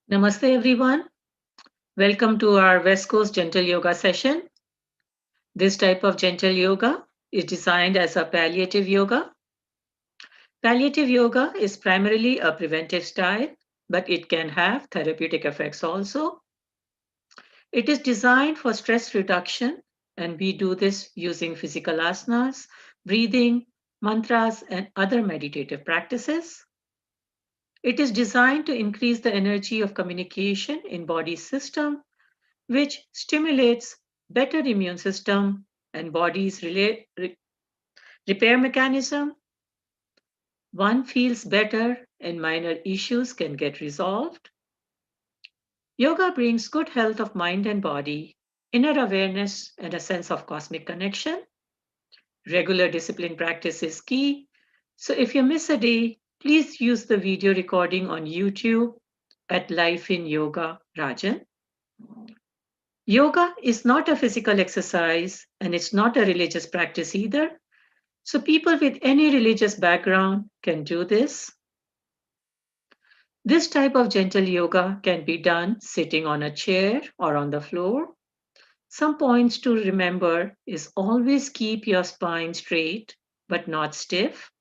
Namaste, everyone. Welcome to our West Coast Gentle Yoga session. This type of gentle yoga is designed as a palliative yoga. Palliative yoga is primarily a preventive style, but it can have therapeutic effects also. It is designed for stress reduction, and we do this using physical asanas, breathing, mantras, and other meditative practices. It is designed to increase the energy of communication in body system which stimulates better immune system and body's repair mechanism. One feels better and minor issues can get resolved. Yoga brings good health of mind and body, inner awareness, and a sense of cosmic connection. Regular discipline practice is key. So if you miss a day, please use the video recording on YouTube at Life in Yoga Rajan. Yoga is not a physical exercise and it's not a religious practice either. So, people with any religious background can do this. This type of gentle yoga can be done sitting on a chair or on the floor. Some points to remember is always keep your spine straight but not stiff.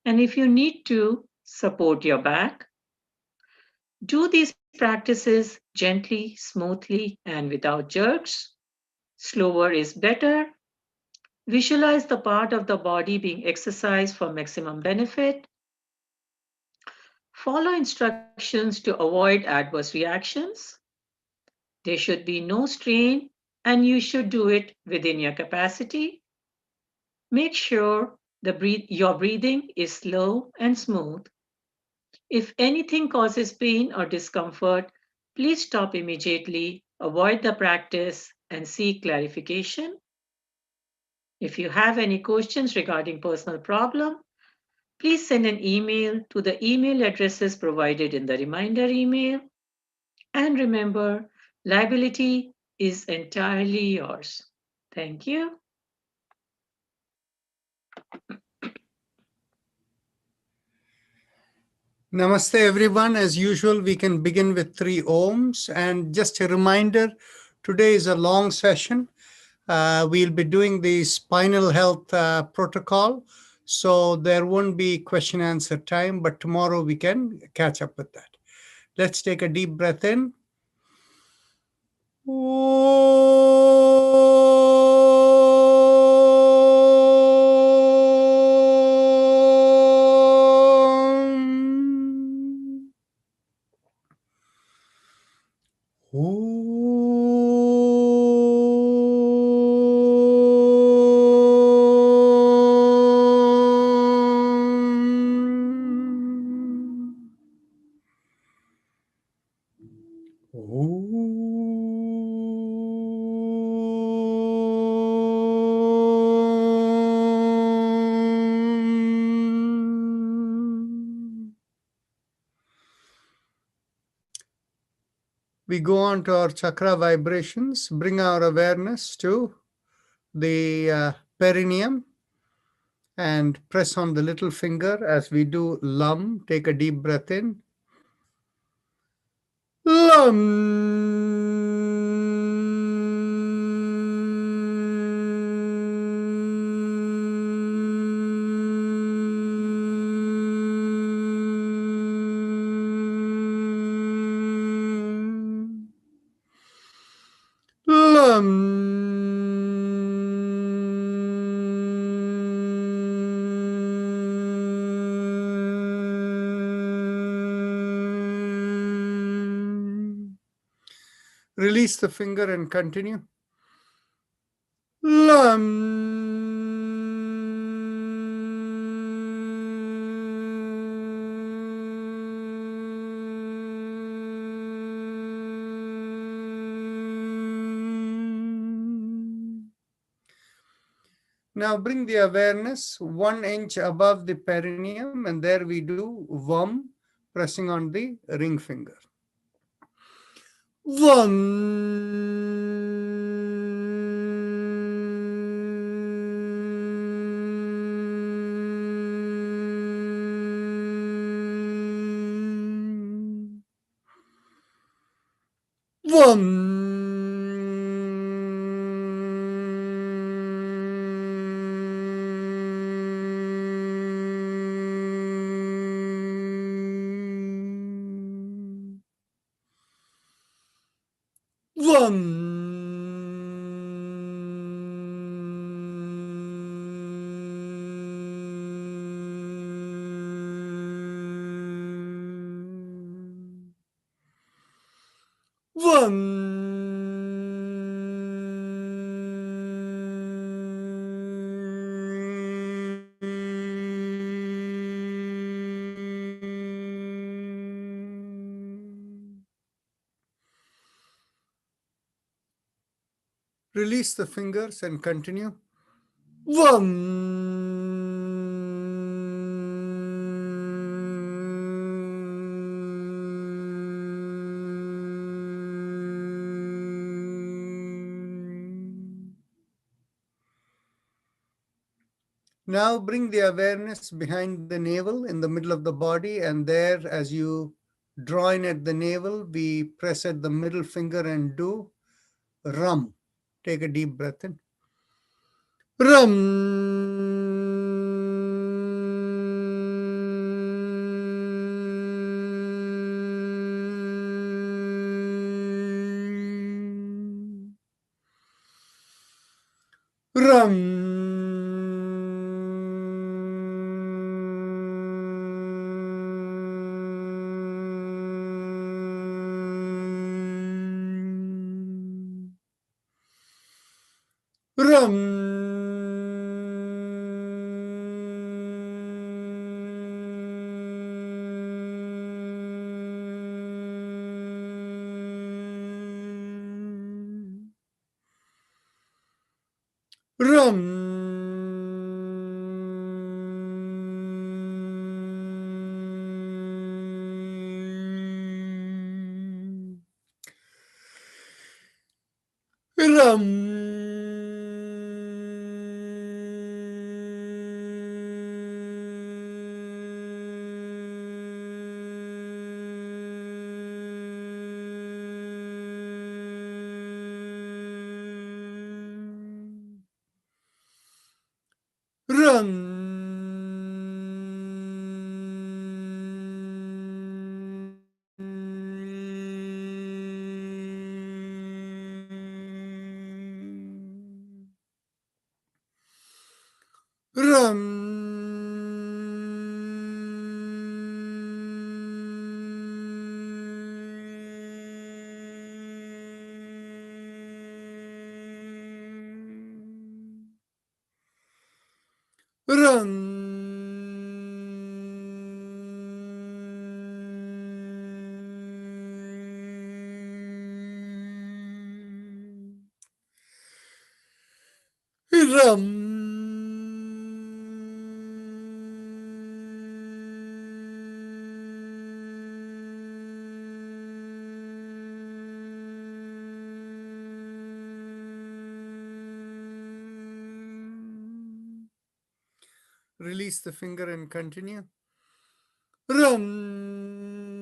And if you need to, support your back. Do these practices gently, smoothly, and without jerks. Slower is better. Visualize the part of the body being exercised for maximum benefit. Follow instructions to avoid adverse reactions. There should be no strain, and you should do it within your capacity. Make sure your breathing is slow and smooth. If anything causes pain or discomfort, please stop immediately, avoid the practice, and seek clarification. If you have any questions regarding personal problem, please send an email to the email addresses provided in the reminder email. And remember, liability is entirely yours. Thank you. Namaste, everyone. As usual, we can begin with 3 Oms. And just a reminder, today is a long session. We'll be doing the spinal health protocol. So there won't be question answer time, but tomorrow we can catch up with that. Let's take a deep breath in. We go on to our chakra vibrations, bring our awareness to the perineum and press on the little finger as we do Lam. Take a deep breath in. Lam. Lam. Release the finger and continue. Lam. Now bring the awareness 1 inch above the perineum, and there we do Vam, pressing on the ring finger. Vam. Vam. Vam. Vam. Release the fingers and continue. Vam. Now bring the awareness behind the navel in the middle of the body, and there, as you draw in at the navel, we press at the middle finger and do Ram. Take a deep breath in. Ram. Ram. Ram. Ram. Ram. Ram. Ram. Ram. Ram. Release the finger and continue. Ram.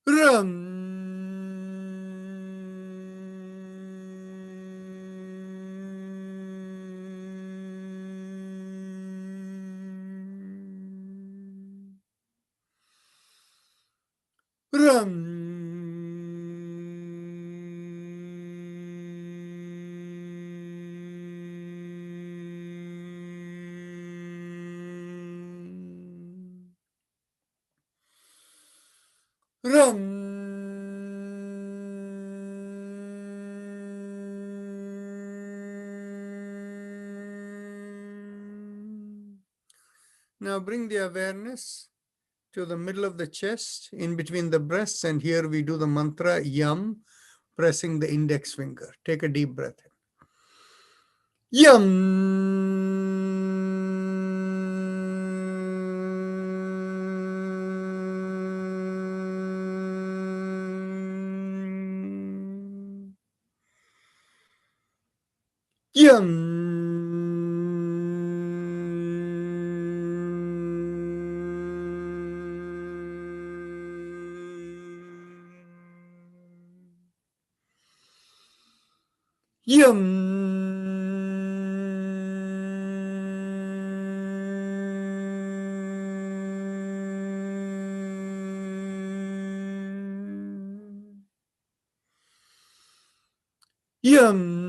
Ram. Ram. Ram. Now bring the awareness to the middle of the chest, in between the breasts, and here we do the mantra Yam, pressing the index finger. Take a deep breath in. Yam. Yam. Yum. Yum.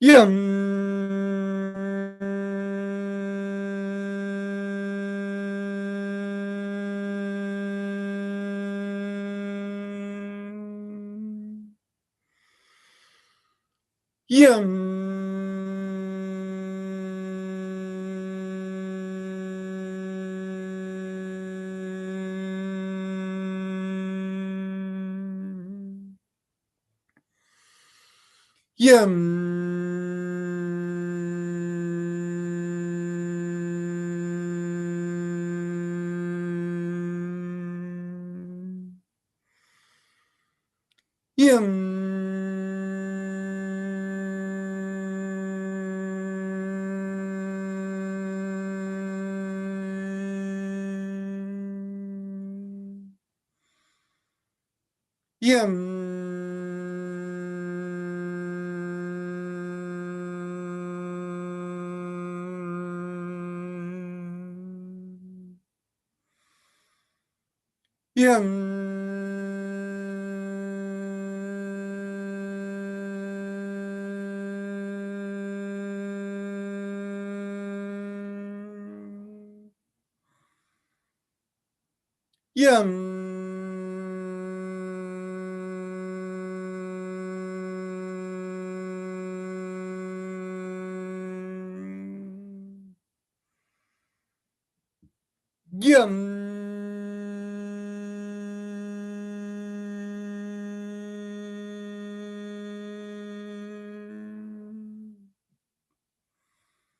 Yum.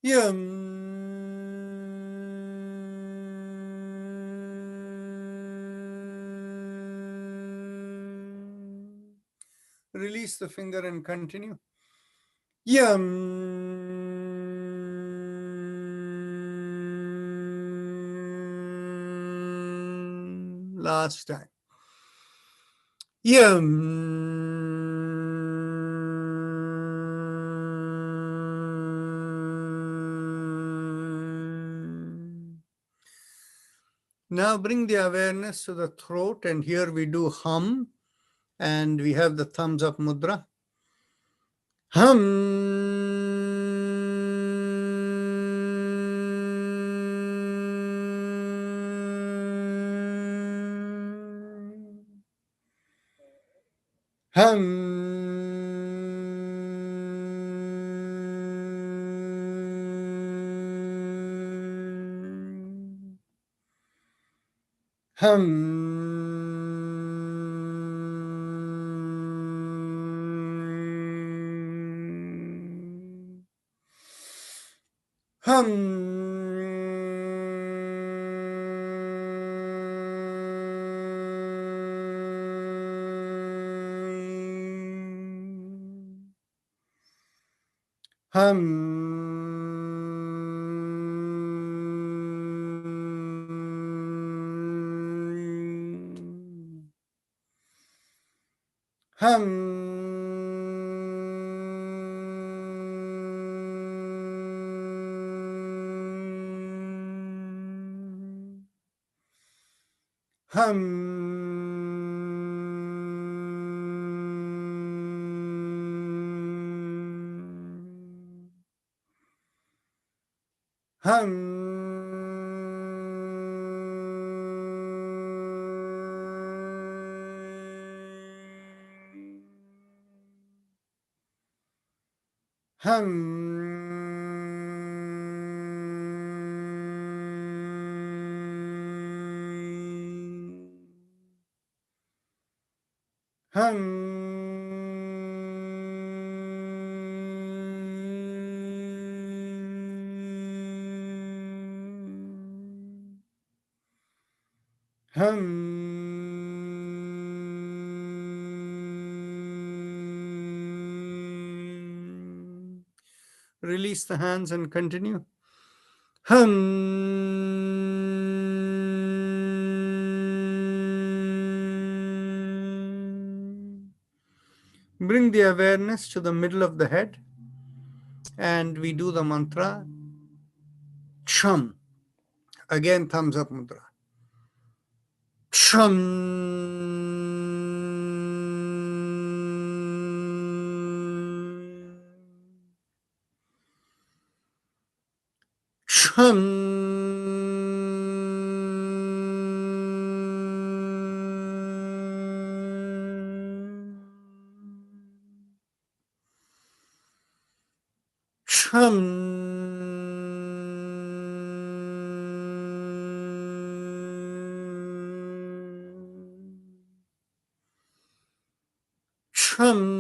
Yum. Release the finger and continue. Last time. Now bring the awareness to the throat, and here we do hum, and we have the thumbs up mudra. Release the hands and continue. Hum. Bring the awareness to the middle of the head, and we do the mantra Chum. Again, thumbs up mudra. Chum. Chum. Chum. Chum.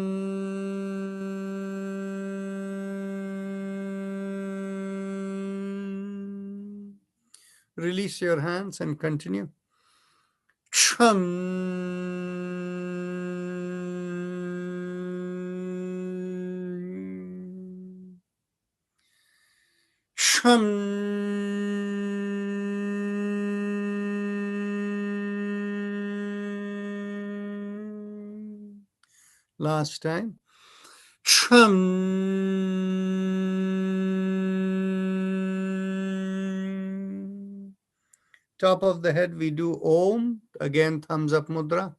Release your hands and continue. Chum. Chum. Last time. Chum. Top of the head, we do Om. Again, thumbs up mudra.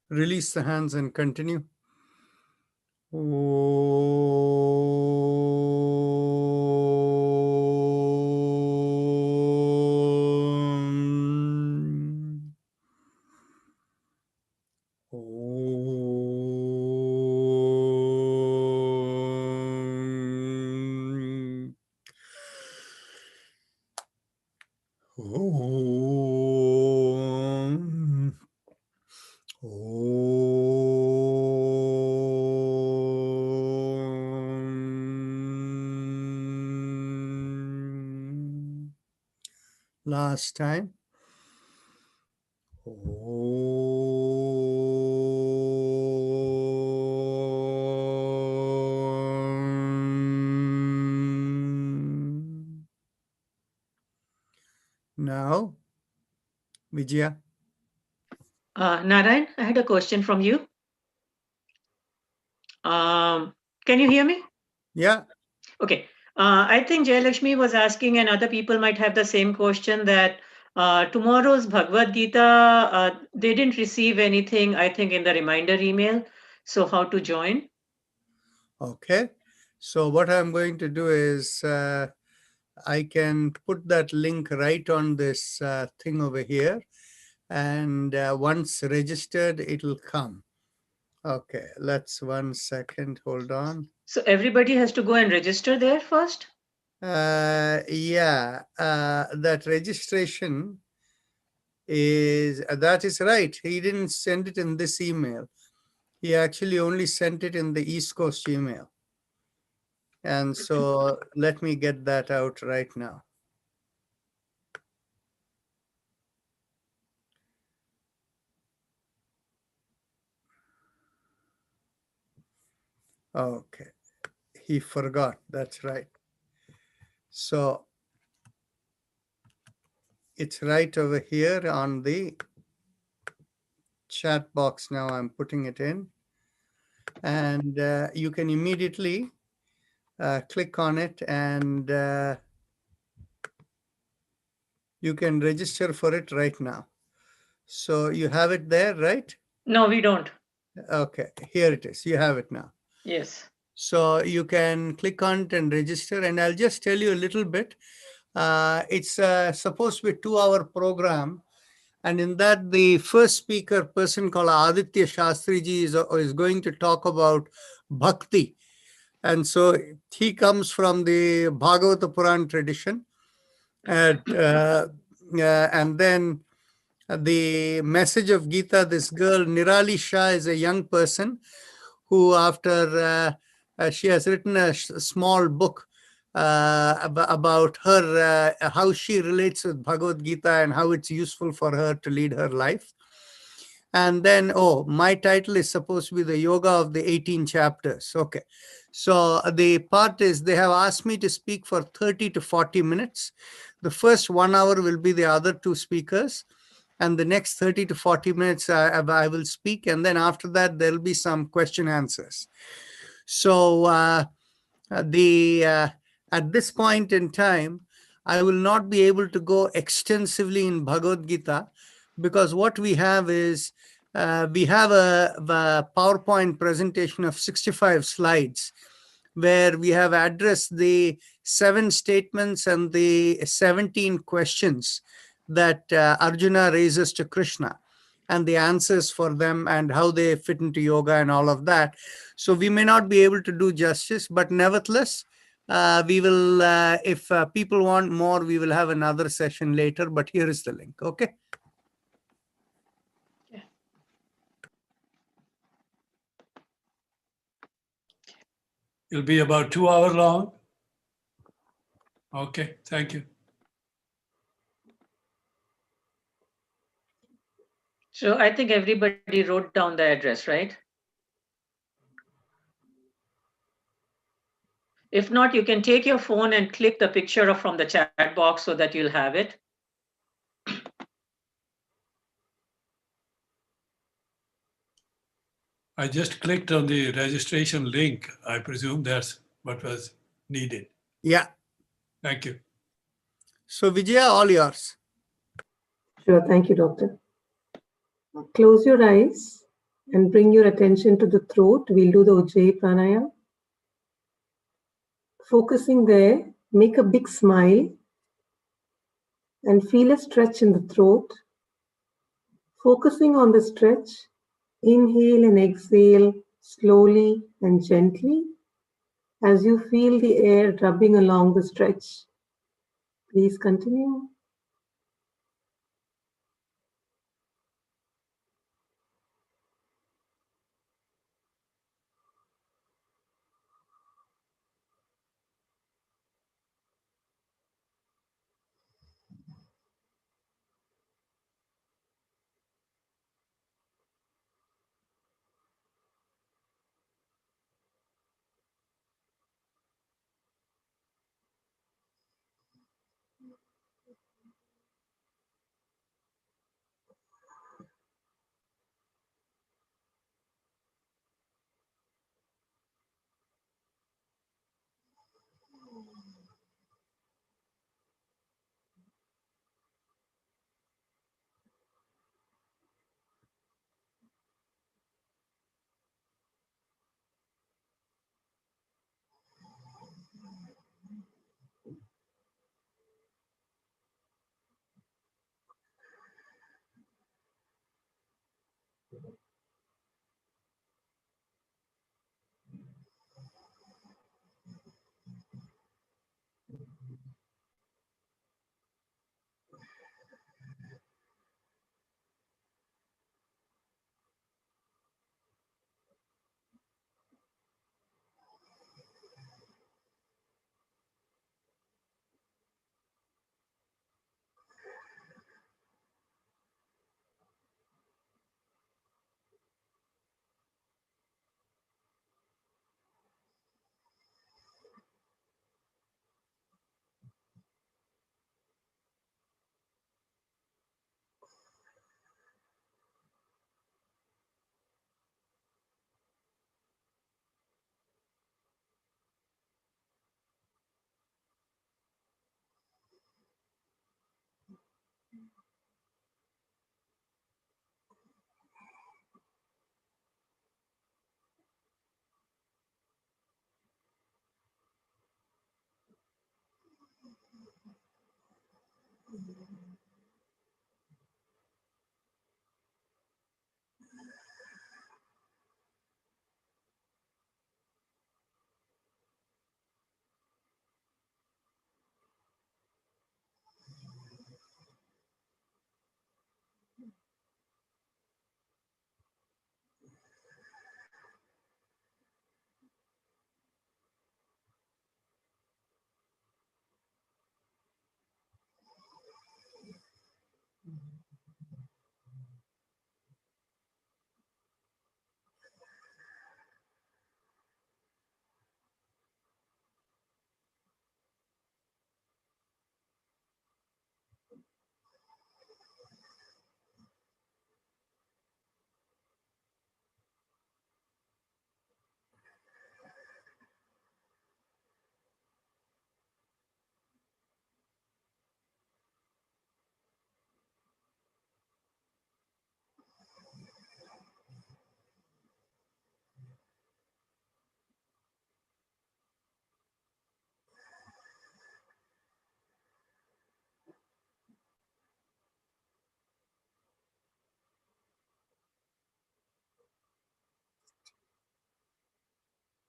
Release the hands and continue. Last time. Now, Vijaya. Narayan, I had a question from you. Can you hear me? Yeah. Okay. I think Jayalakshmi was asking, and other people might have the same question, that tomorrow's Bhagavad Gita, they didn't receive anything, I think, in the reminder email. So, how to join? Okay. So what I'm going to do is I can put that link right on this thing over here. And once registered, it'll come. Okay. Let's 1 second. Hold on. So, everybody has to go and register there first? Yeah. That registration is, that is right. He didn't send it in this email. He actually only sent it in the East Coast email. And so let me get that out right now. Okay. He forgot. That's right. So it's right over here on the chat box. Now I'm putting it in. And you can immediately click on it and you can register for it right now. So you have it there, right? No, we don't. Okay, here it is. You have it now. Yes. So you can click on it and register. And I'll just tell you a little bit. It's supposed to be a 2-hour program. And in that, the first speaker, person called Aditya Shastriji, is going to talk about bhakti. And so he comes from the Bhagavata Puran tradition. And then the message of Gita, this girl, Nirali Shah, is a young person who, after she has written a small book about her, how she relates with Bhagavad Gita and how it's useful for her to lead her life. And then, oh, my title is supposed to be the Yoga of the 18 chapters. Okay. So the part is they have asked me to speak for 30 to 40 minutes. The first 1 hour will be the other two speakers. And the next 30 to 40 minutes, I will speak. And then after that, there'll be some question answers. So at this point in time, I will not be able to go extensively in Bhagavad Gita, because what we have is we have a PowerPoint presentation of 65 slides where we have addressed the 7 statements and the 17 questions that Arjuna raises to Krishna, and the answers for them and how they fit into yoga and all of that. So we may not be able to do justice, but nevertheless, we will, if people want more, we will have another session later, but here is the link. Okay. It'll be about 2 hours long. Okay, thank you. So, I think everybody wrote down the address, right? If not, you can take your phone and click the picture from the chat box so that you'll have it. I just clicked on the registration link. I presume that's what was needed. Yeah. Thank you. So Vijaya, all yours. Sure, thank you, doctor. Close your eyes and bring your attention to the throat. We'll do the Ujjayi Pranayama. Focusing there, make a big smile and feel a stretch in the throat. Focusing on the stretch, inhale and exhale slowly and gently as you feel the air rubbing along the stretch. Please continue.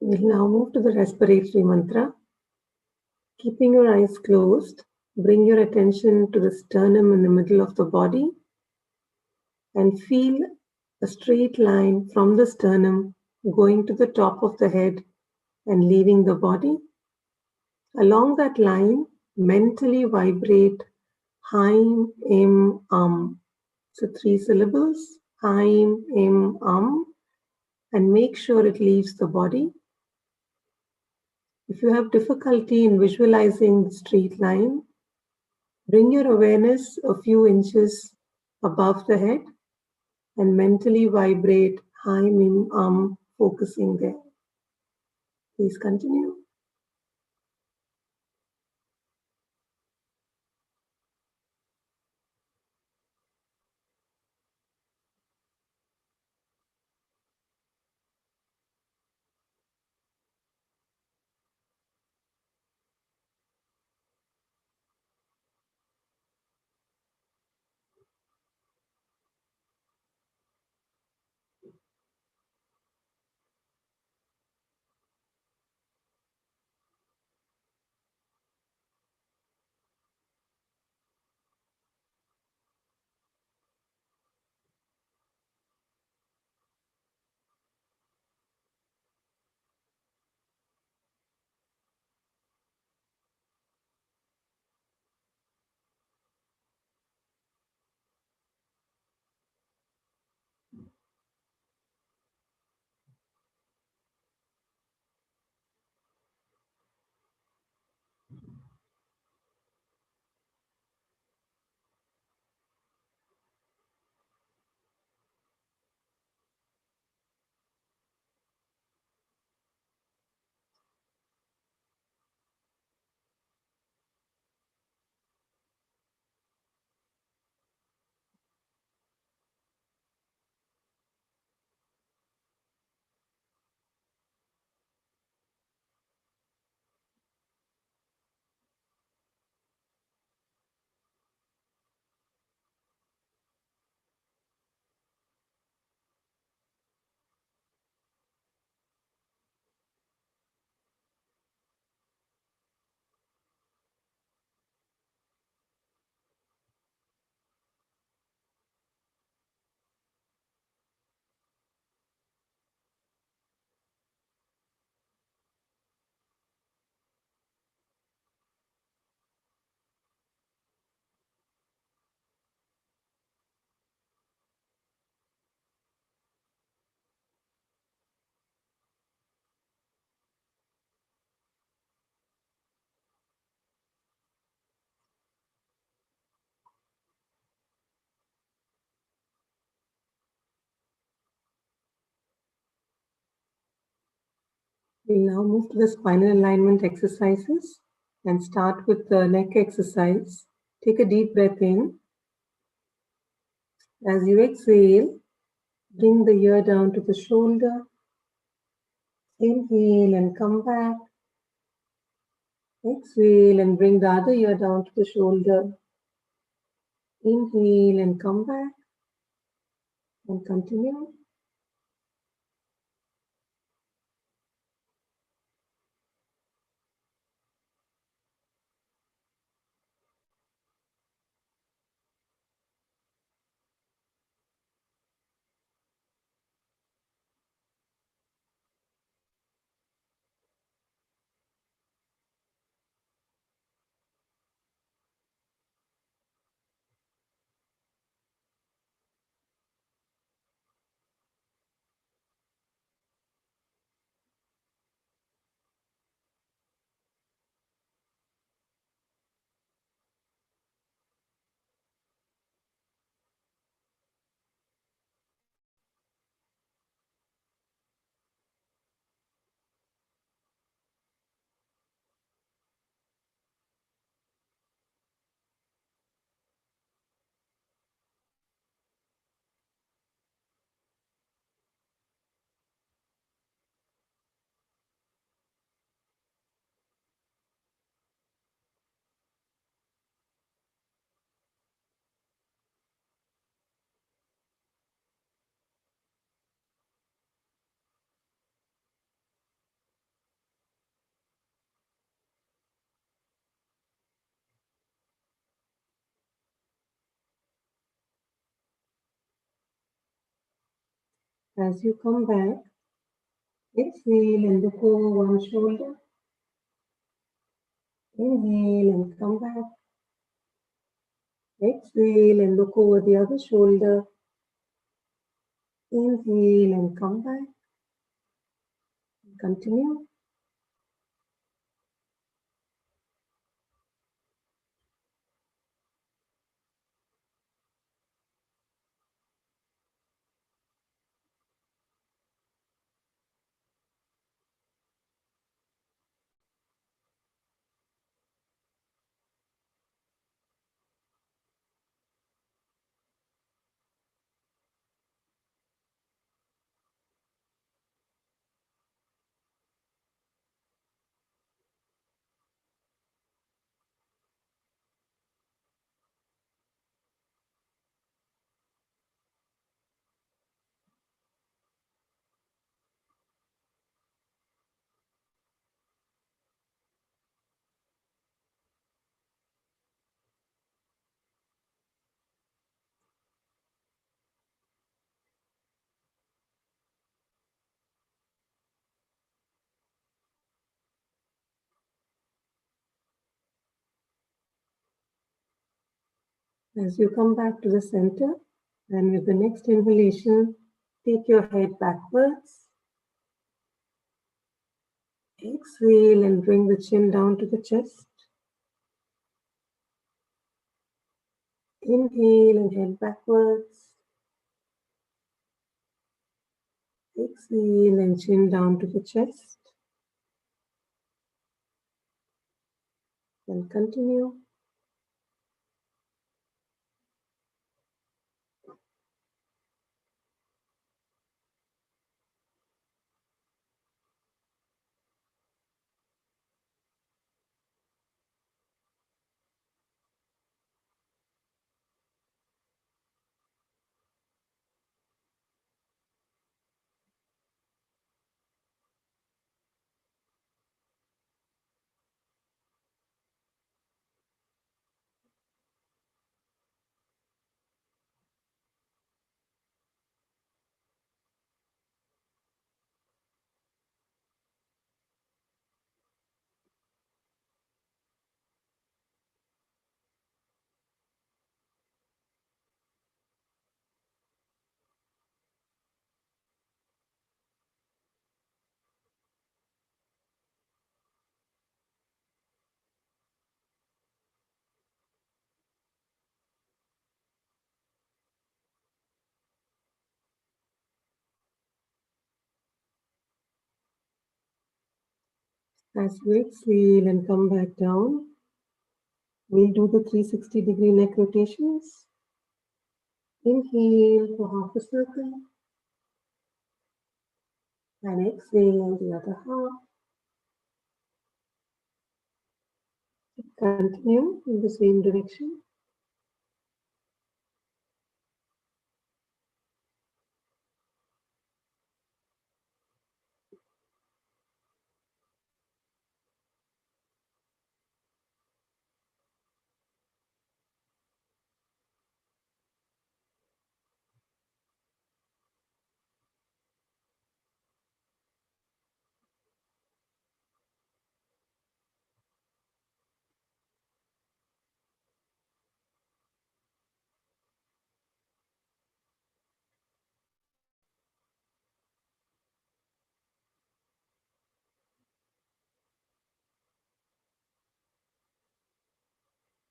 We'll now move to the respiratory mantra. Keeping your eyes closed, bring your attention to the sternum in the middle of the body and feel a straight line from the sternum going to the top of the head and leaving the body. Along that line, mentally vibrate Haim, Im, So 3 syllables, Haim, Im, and make sure it leaves the body. If you have difficulty in visualizing the straight line, bring your awareness a few inches above the head and mentally vibrate Haim, Im, focusing there. Please continue. We'll now move to the spinal alignment exercises and start with the neck exercise. Take a deep breath in. As you exhale, bring the ear down to the shoulder. Inhale and come back. Exhale and bring the other ear down to the shoulder. Inhale and come back. And continue. As you come back, exhale and look over one shoulder. Inhale and come back. Exhale and look over the other shoulder. Inhale and come back. Continue. As you come back to the center, and with the next inhalation, take your head backwards. Exhale and bring the chin down to the chest. Inhale and head backwards. Exhale and chin down to the chest. And continue. As you exhale and come back down, we'll do the 360-degree neck rotations. Inhale for half a circle. And exhale the other half. Continue in the same direction.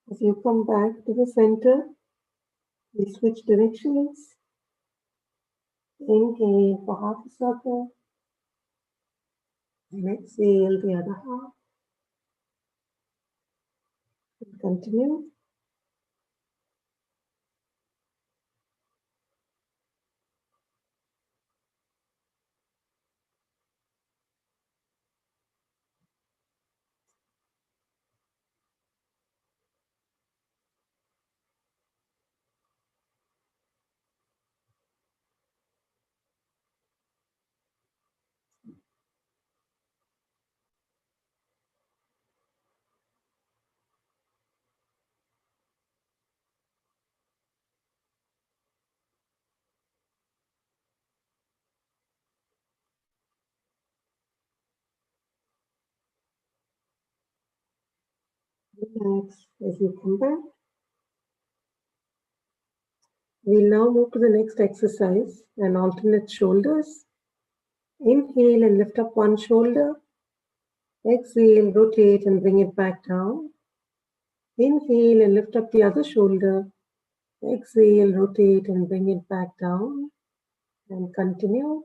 As you come back to the center, we switch directions. Inhale for half a circle. And exhale the other half. And continue. Relax as you come back. We'll now move to the next exercise and alternate shoulders. Inhale and lift up one shoulder. Exhale, rotate and bring it back down. Inhale and lift up the other shoulder. Exhale, rotate and bring it back down. And continue.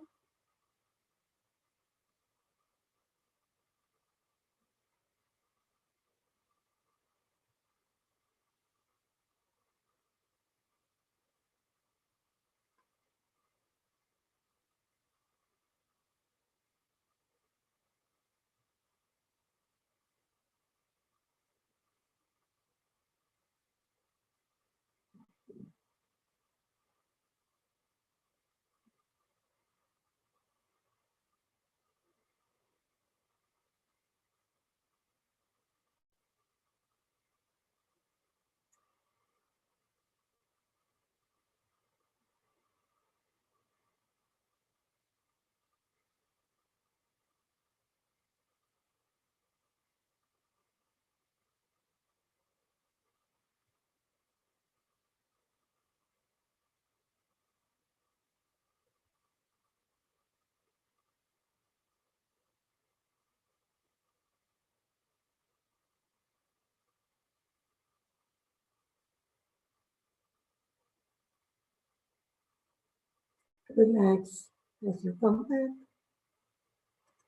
Relax as you come back.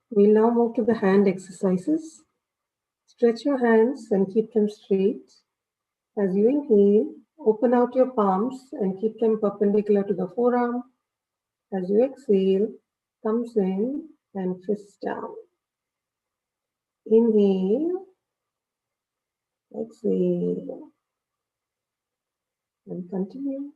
We'll now move to the hand exercises. Stretch your hands and keep them straight. As you inhale, open out your palms and keep them perpendicular to the forearm. As you exhale, thumbs in and fists down. Inhale, exhale, and continue.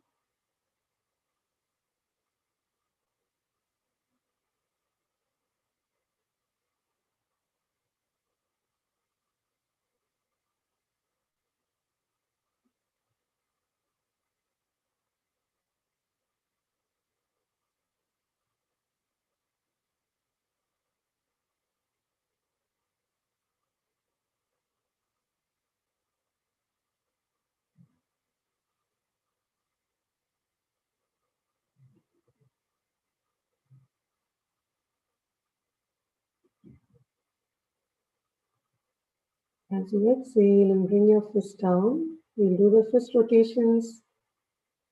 As you exhale and bring your fist down, we'll do the fist rotations.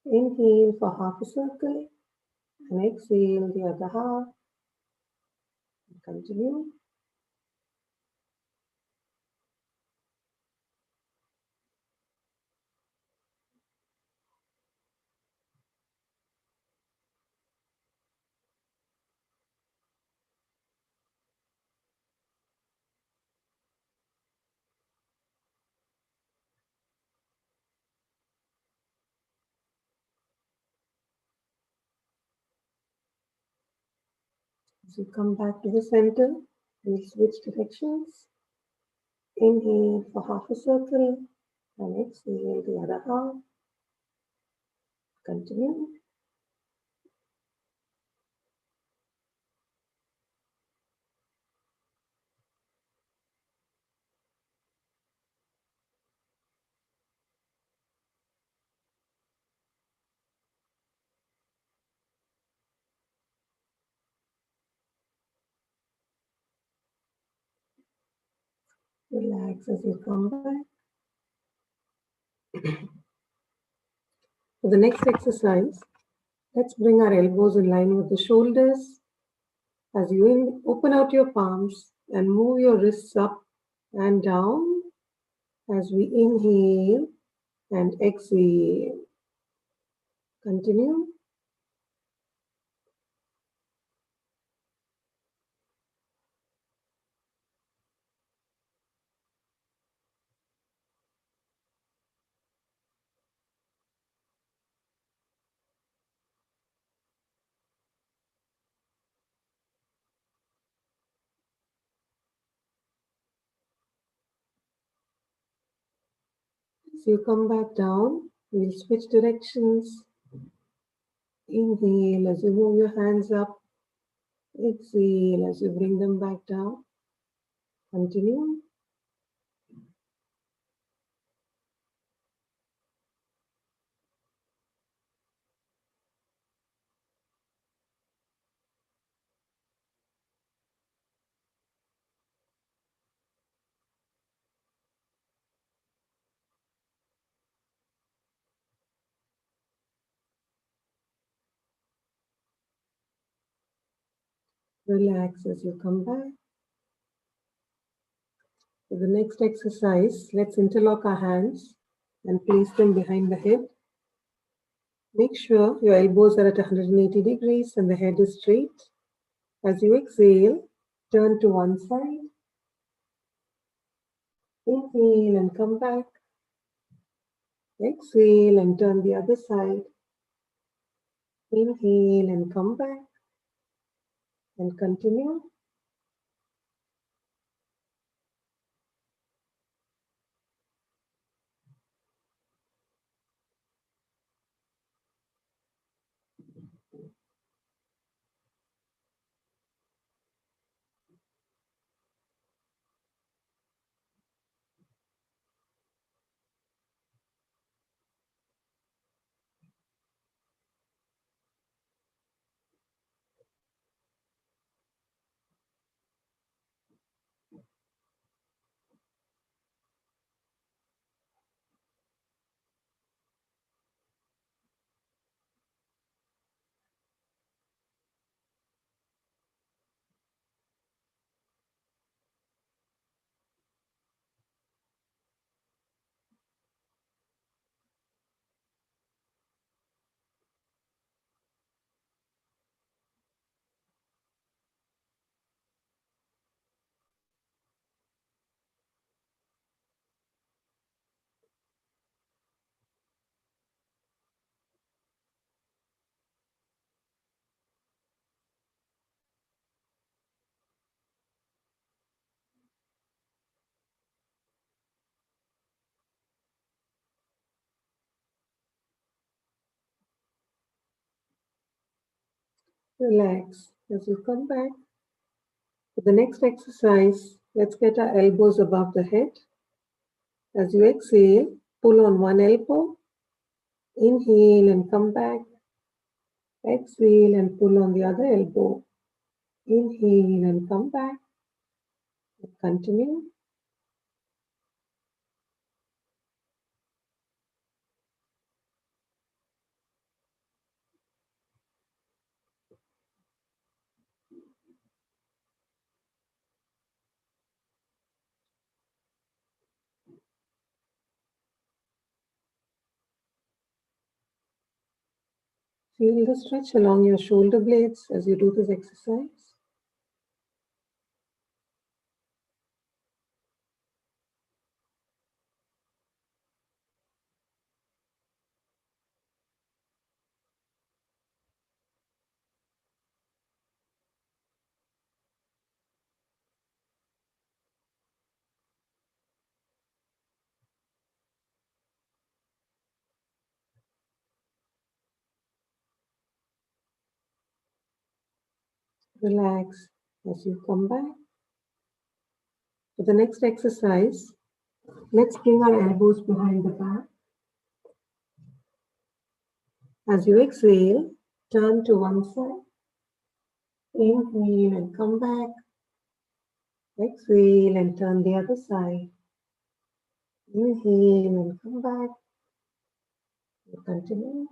Inhale for half a circle and exhale the other half. And continue. As you come back to the center, we'll switch directions. Inhale for half a circle and exhale the other half. Continue. Relax as you come back. For the next exercise, let's bring our elbows in line with the shoulders. As you open out your palms and move your wrists up and down as we inhale and exhale. Continue. As you come back down, we'll switch directions. Inhale as you move your hands up. Exhale as you bring them back down. Continue. Relax as you come back. For the next exercise, let's interlock our hands and place them behind the head. Make sure your elbows are at 180 degrees and the head is straight. As you exhale, turn to one side. Inhale and come back. Exhale and turn the other side. Inhale and come back. And continue. Relax as you come back. For the next exercise, let's get our elbows above the head. As you exhale, pull on one elbow. Inhale and come back. Exhale and pull on the other elbow. Inhale and come back. And continue. Feel the stretch along your shoulder blades as you do this exercise. Relax as you come back. For the next exercise, let's bring our elbows behind the back. As you exhale, turn to one side. Inhale and come back. Exhale and turn the other side. Inhale and come back. And continue.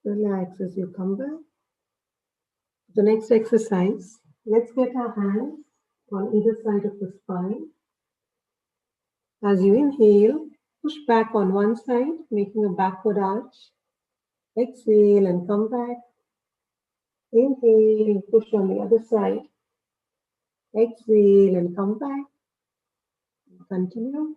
Relax as you come back. The next exercise, let's get our hands on either side of the spine. As you inhale, push back on one side, making a backward arch. Exhale and come back. Inhale, push on the other side. Exhale and come back. Continue.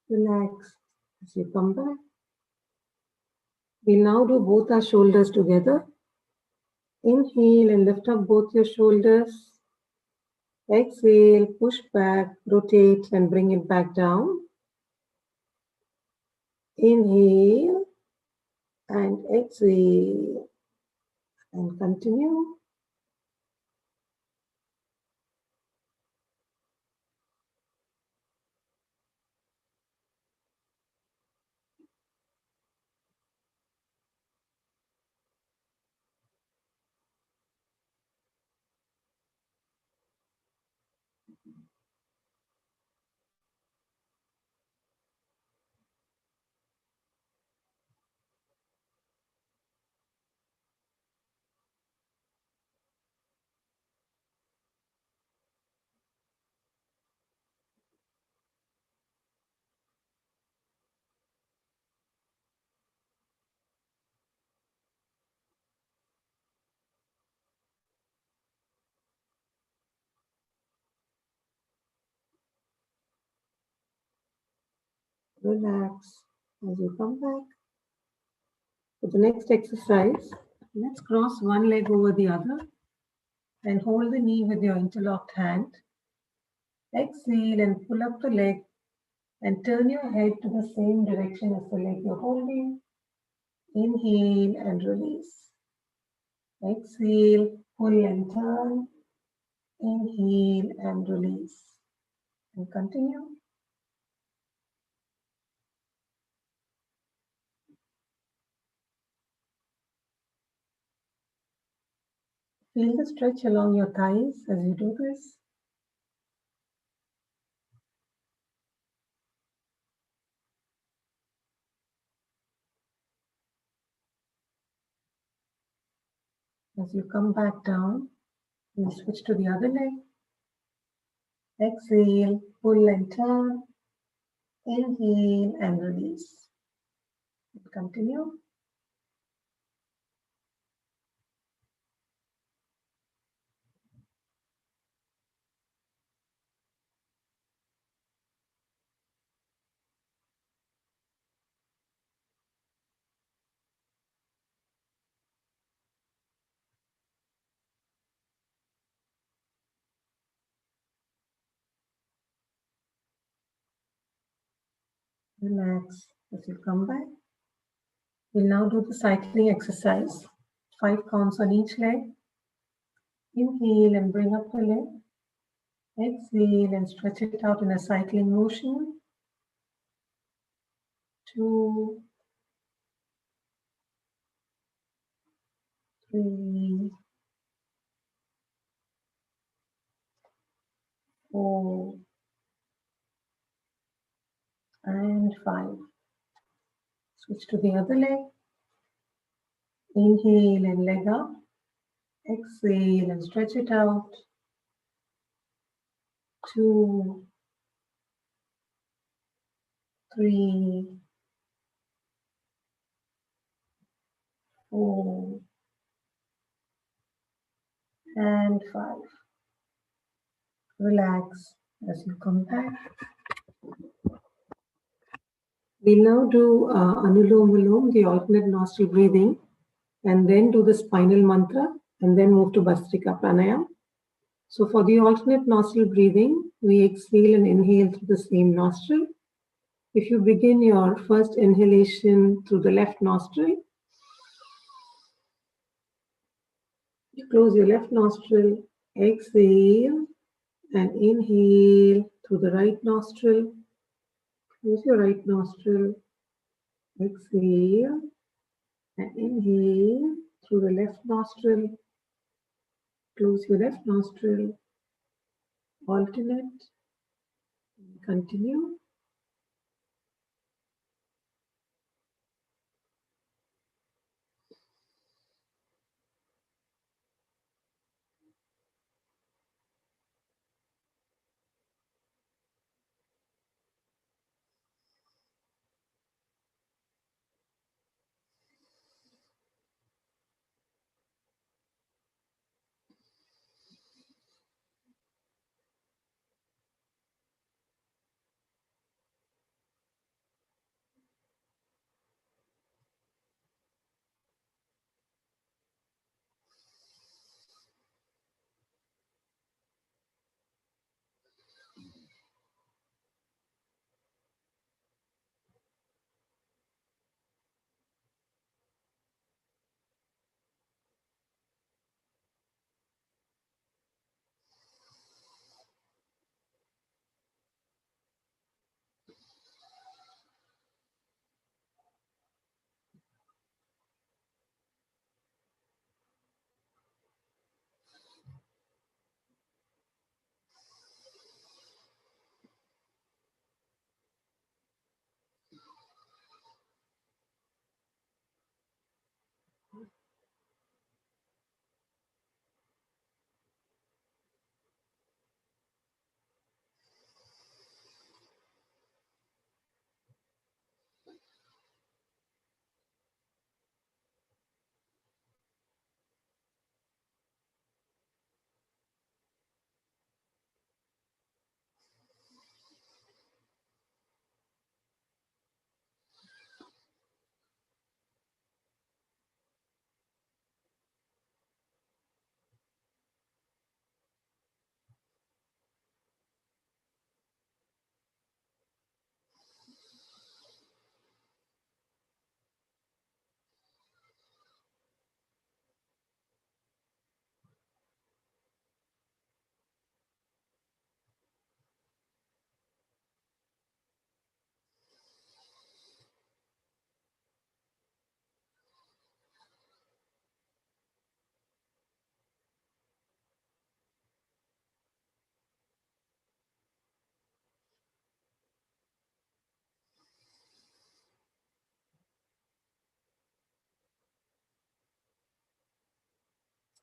Relax as you come back. We'll now do both our shoulders together. Inhale and lift up both your shoulders. Exhale, push back, rotate and bring it back down. Inhale and exhale and continue. Relax as you come back. For the next exercise, let's cross one leg over the other and hold the knee with your interlocked hand. Exhale and pull up the leg and turn your head to the same direction as the leg you're holding. Inhale and release. Exhale, pull and turn. Inhale and release. And continue. Feel the stretch along your thighs as you do this. As you come back down, you switch to the other leg. Exhale, pull and turn. Inhale and release. And continue. Relax as you come back. We'll now do the cycling exercise. 5 counts on each leg. Inhale and bring up the leg. Exhale and stretch it out in a cycling motion. 2, 3, 4, and 5. Switch to the other leg. Inhale and leg up. Exhale and stretch it out. 2, 3, 4, and 5. Relax as you come back. We'll now do Anulom Vilom, the alternate nostril breathing, and then do the spinal mantra, and then move to Bhastrika Pranayama. So for the alternate nostril breathing, we exhale and inhale through the same nostril. If you begin your first inhalation through the left nostril, you close your left nostril, exhale, and inhale through the right nostril. Close your right nostril, exhale, and inhale through the left nostril. Close your left nostril, alternate, continue.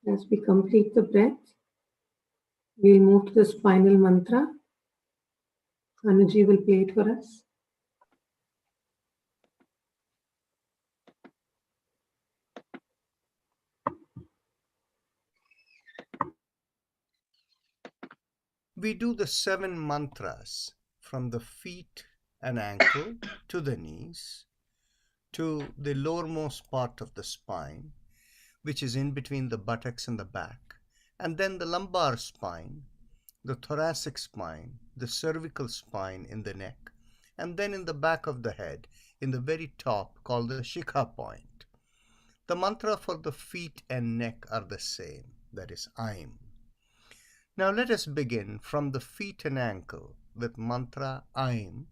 As we complete the breath, we'll move to the spinal mantra. Anuji will play it for us. We do the 7 mantras from the feet and ankle to the knees to the lowermost part of the spine, which is in between the buttocks and the back, and then the lumbar spine, the thoracic spine, the cervical spine in the neck, and then in the back of the head, in the very top, called the Shikha point. The mantra for the feet and neck are the same, that is Aim. Now let us begin from the feet and ankle with mantra Aim,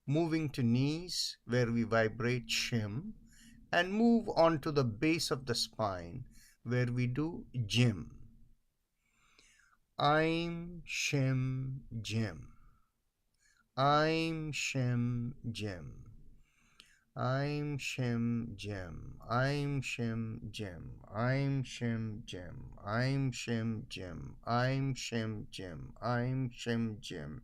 moving to knees where we vibrate Shim, and move on to the base of the spine where we do Jim. Aim, Shim, Jim. Aim, Shim, Jim. Aim, Shim, Jim. Aim, Shim, Jim. Aim, Shim, Jim. Aim, Shim, Jim. Aim, Shim, Jim. Aim, Shim, Jim.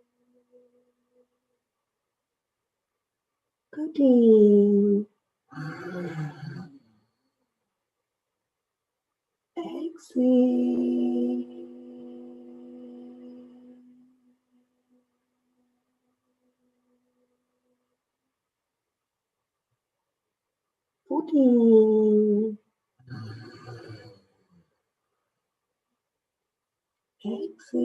14. Exhale. 14. Exhale.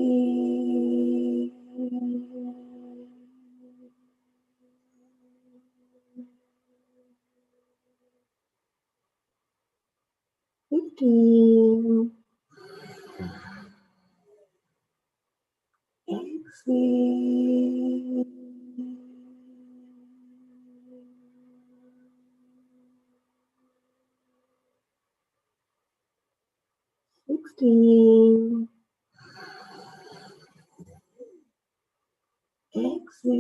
15. Exhale. 16. Exhale.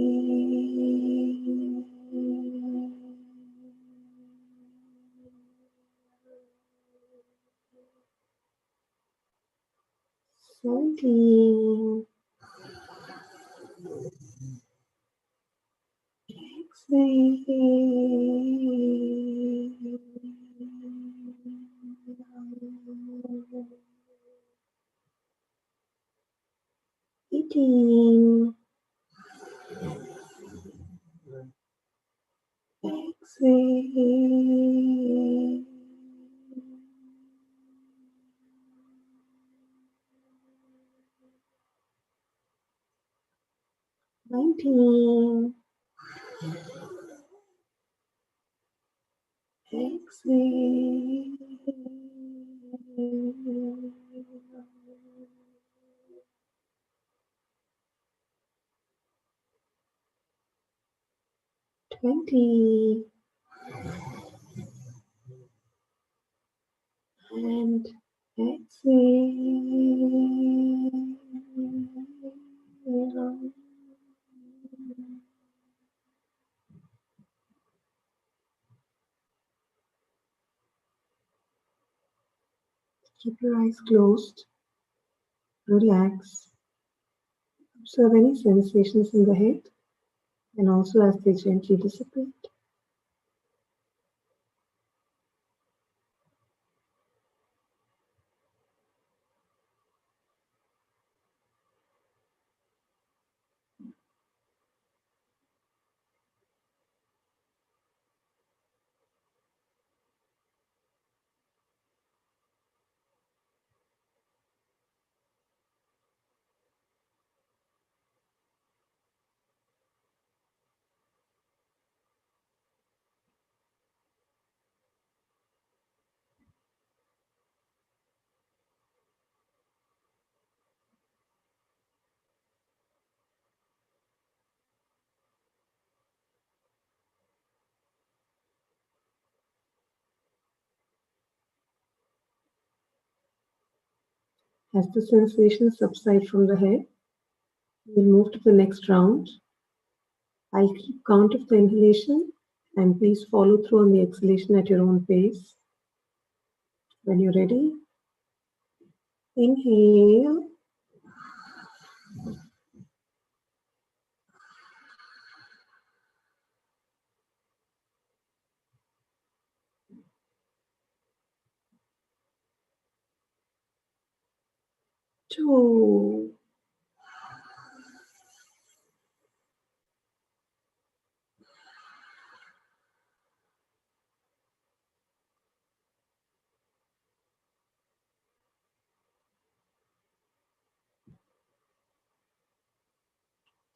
17. Exhale. 18. Exhale. 19. Exhale. 20. And exhale. Keep your eyes closed. Relax. Observe any sensations in the head and also as they gently dissipate. As the sensations subside from the head, we'll move to the next round. I'll keep count of the inhalation and please follow through on the exhalation at your own pace. When you're ready, inhale. Two.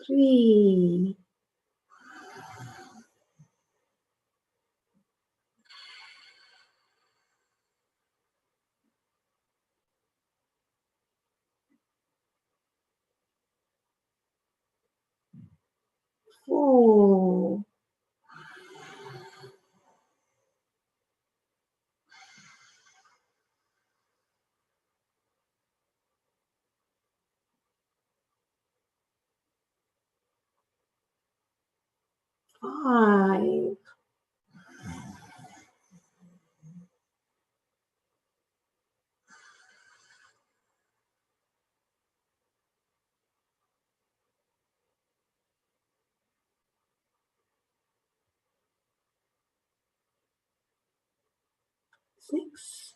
3. 4. 5. 6,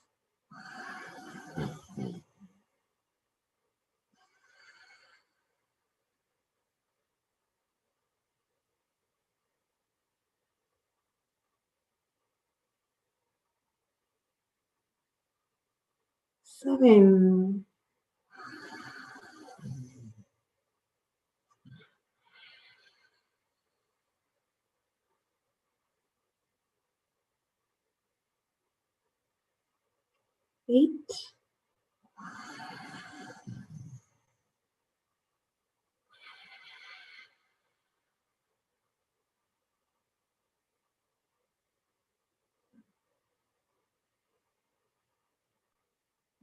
7, 8,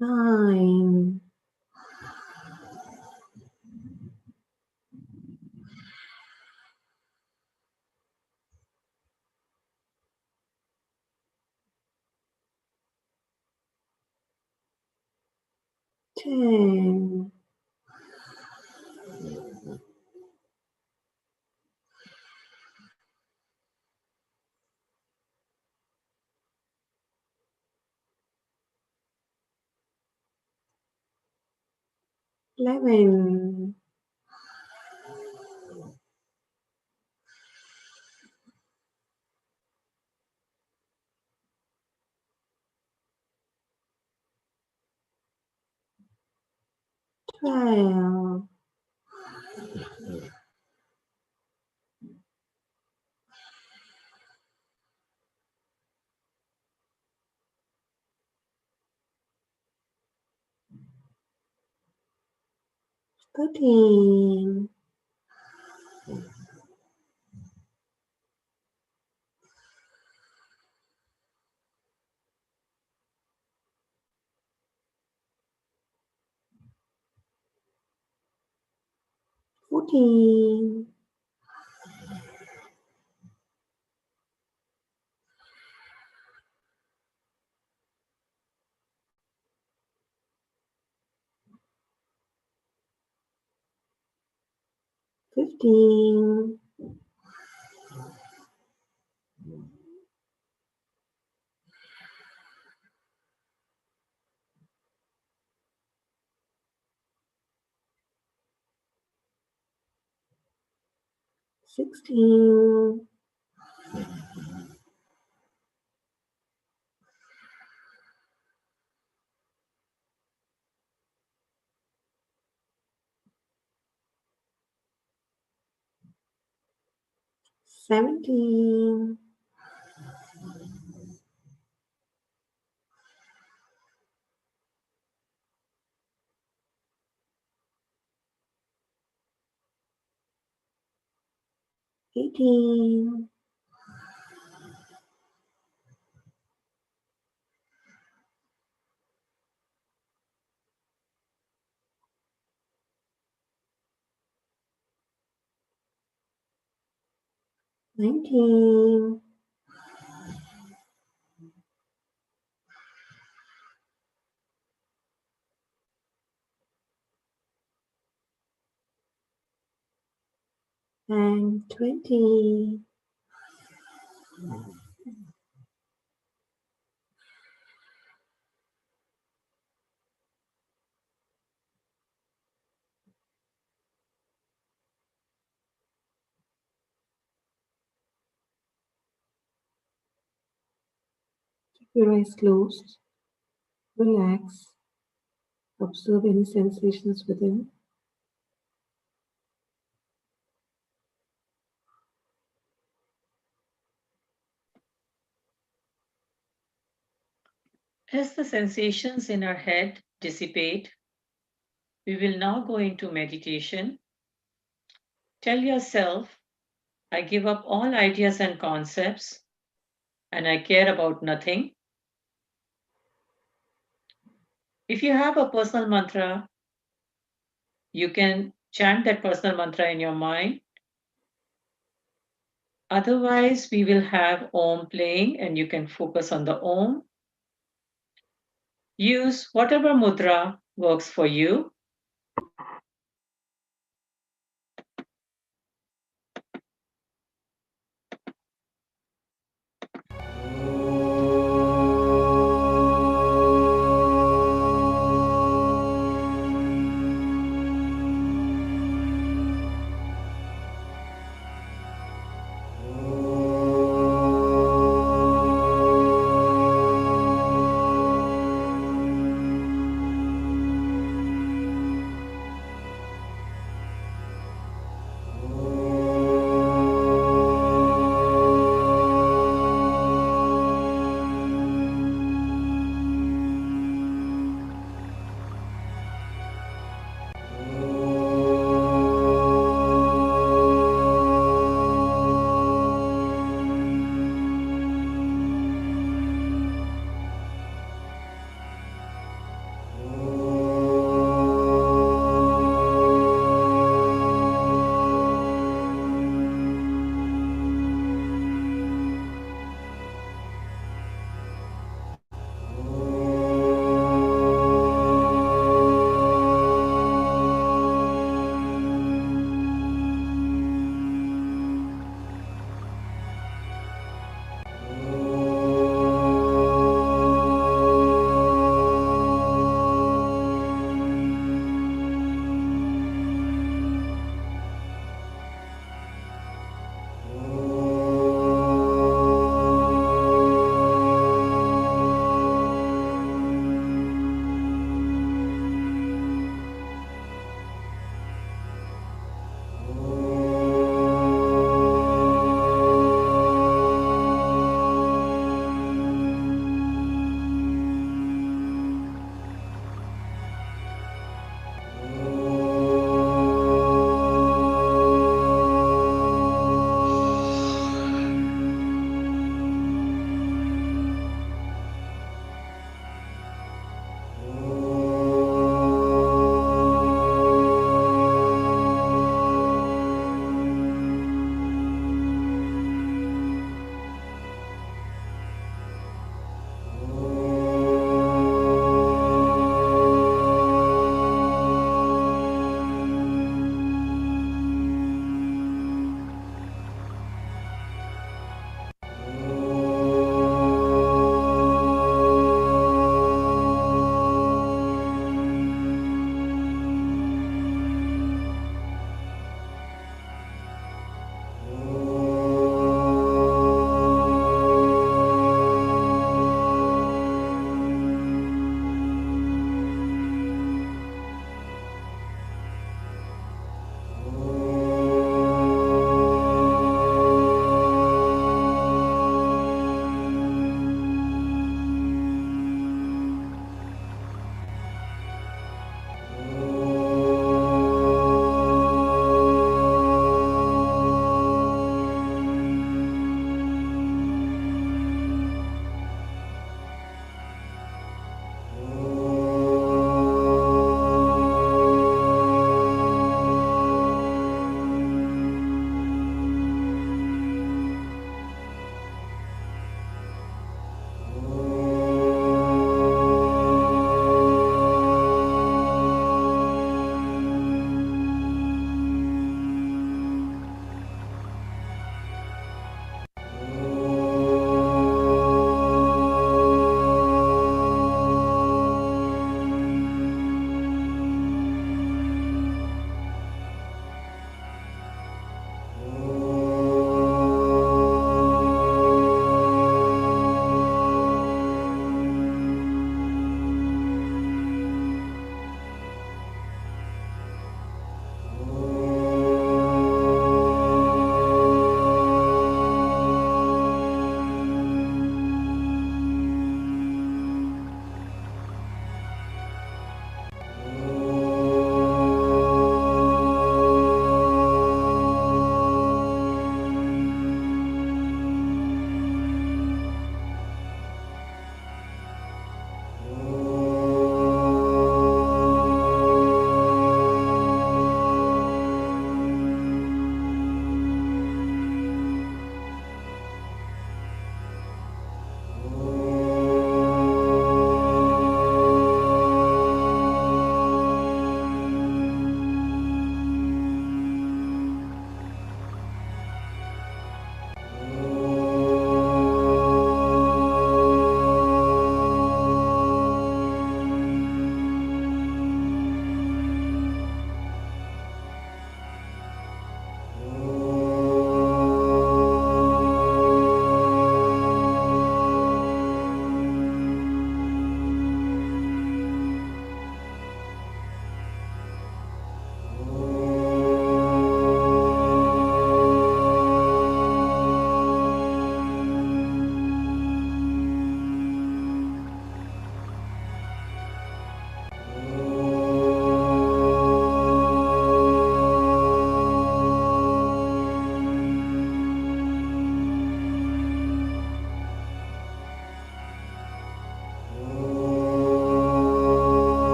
9, 10, 11, 12, 13, 14, 15, 16, 17, 18, 19, and 20. Keep your eyes closed. Relax. Observe any sensations within. As the sensations in our head dissipate, we will now go into meditation. Tell yourself, I give up all ideas and concepts, and I care about nothing. If you have a personal mantra, you can chant that personal mantra in your mind. Otherwise, we will have Om playing and you can focus on the Om. Use whatever mudra works for you.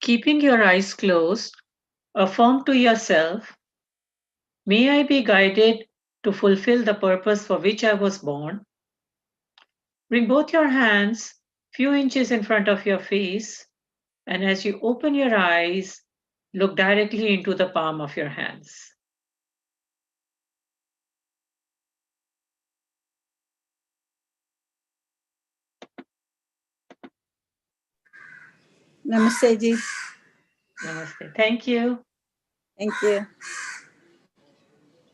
Keeping your eyes closed, affirm to yourself, may I be guided to fulfill the purpose for which I was born. Bring both your hands few inches in front of your face, and as you open your eyes, look directly into the palm of your hands. Namaste, Ji. Namaste. Thank you. Thank you.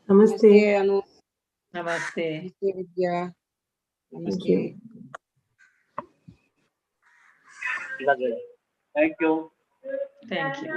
Namaste. Anu. Namaste. Namaste, Vidya. Thank Namaste. you. Thank you. Thank you.